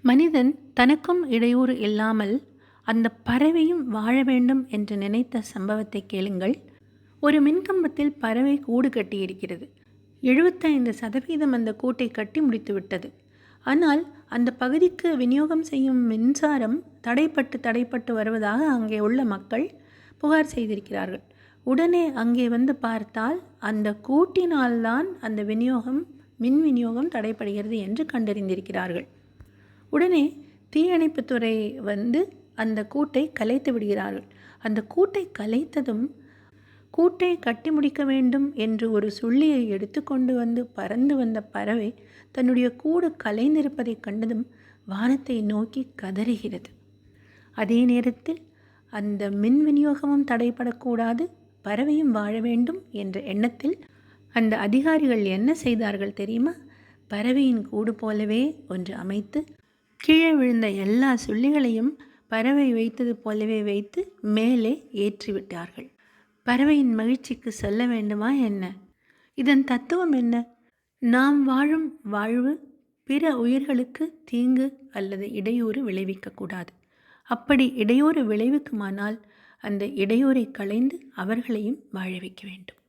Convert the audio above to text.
மனிதன் தனக்கும் இடையூறு இல்லாமல் அந்த பறவையும் வாழ வேண்டும் என்று நினைத்த சம்பவத்தை கேளுங்கள். ஒரு மின்கம்பத்தில் பறவை கூடு கட்டியிருக்கிறது. 75% அந்த கூட்டை கட்டி முடித்து விட்டது. ஆனால் அந்த பகுதிக்கு விநியோகம் செய்யும் மின்சாரம் தடைப்பட்டு வருவதாக அங்கே உள்ள மக்கள் புகார் செய்திருக்கிறார்கள். உடனே அங்கே வந்து பார்த்தால் அந்த கூட்டினால்தான் அந்த மின் விநியோகம் தடைப்படுகிறது என்று கண்டறிந்திருக்கிறார்கள். உடனே தீயணைப்புத்துறை வந்து அந்த கூட்டை கலைத்து விடுகிறார்கள். அந்த கூட்டை கலைத்ததும் கூட்டை கட்டி முடிக்க வேண்டும் என்று ஒரு சுள்ளியை எடுத்துக்கொண்டு வந்து பறந்து வந்த பறவை தன்னுடைய கூடு கலைந்திருப்பதை கண்டதும் வானத்தை நோக்கி கதறுகிறது. அதே நேரத்தில் அந்த மின் விநியோகமும் தடைப்படக்கூடாது, பறவையும் வாழ வேண்டும் என்ற எண்ணத்தில் அந்த அதிகாரிகள் என்ன செய்தார்கள் தெரியுமா? பறவையின் கூடு போலவே ஒன்று அமைத்து கீழே விழுந்த எல்லா சுள்ளிகளையும் பறவை வைத்தது போலவே வைத்து மேலே ஏற்றிவிட்டார்கள். பறவையின் மகிழ்ச்சிக்கு சொல்ல வேண்டுமா என்ன? இதன் தத்துவம் என்ன? நாம் வாழும் வாழ்வு பிற உயிர்களுக்கு தீங்கு அல்லது இடையூறு விளைவிக்கக்கூடாது. அப்படி இடையூறு விளைவிக்குமானால் அந்த இடையூறை களைந்து அவர்களையும் வாழ வைக்க வேண்டும்.